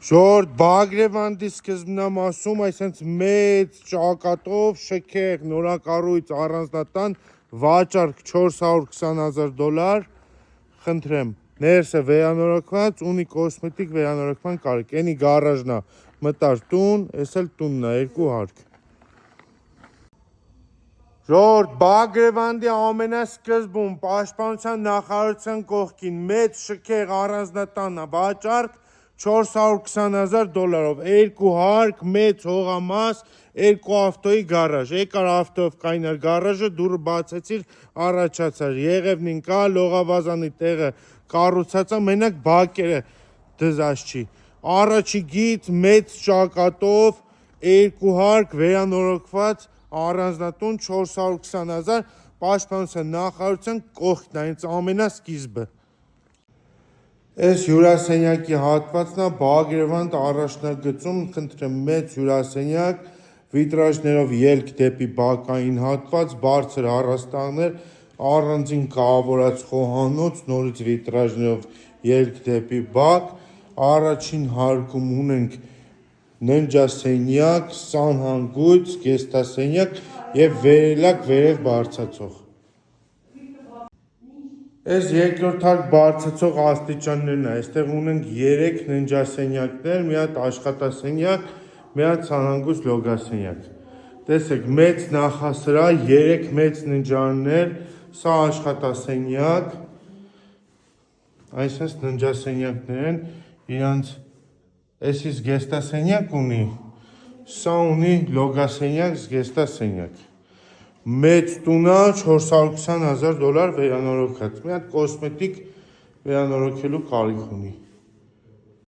Ժորդ Բագրևանդի սկզբնամասում այսենց մեծ ճակատով շքեղ նորակառույց առանձնատան վաճառք $420,000 խնդրեմ ներսը վերանորոգված ունի կոսմետիկ վերանորոգման կարիք էնի գարաժնա մտար տուն էս էլ տունն է երկու հարկ Ժորդ Բագրևանդի ամենասկզբում պաշտպանության նախարարության կողքին մեծ շքեղ առանձնատան վաճառք $420,000 երկու հարկ մեծ հողամաս երկու ավտոյի գարաժ եկար ավտոյով կայնար գարաժը դուրը բացեցիր առաջացար Եղևնին կա լողավազանի տեղը կառուցած է մենակ բակերը դզած չի առաջի գիծ մեծ ճակատով երկու հարկ վերանորոգված առանձնատուն $420,000 պաշտպանության նախարարության կողքն է հենց ամենասկիզբը Այս հյուրասենյակի հատվածն է Բագրևանդ առաջնագծում խնդրեմ մեծ հյուրասենյակ վիտրաժներով ելք դեպի բակային հատված բարձր առաստաղներ առանձին կավորած խոհանոց նորից վիտրաժներով ելք դեպի բակ առաջին հարկում ունենք ննջասենյակ սանհանգույց գեստասենյակ եւ վերելակ վերև բարձացող Այս երկրորդ հարկ բարձացող աստիճաններն է, այստեղ ունենք 3 ննջասենյակներ, մի հատ աշխատասենյակ, մի հատ սանհանգույց լոգասենյակ։ Տեսեք, մեծ նախասրահ, 3 մեծ ննջարաններ, սա աշխատասենյակ, այսպես ննջասենյակներ են, իրանց էսից գեստասենյակ ունի, սա ունի լոգասենյակ, զգեստասենյակ։ Մեծ տունա $420,000 վերանորոգած, մի հատ կոսմետիկ վերանորոգելու կարիք ունի։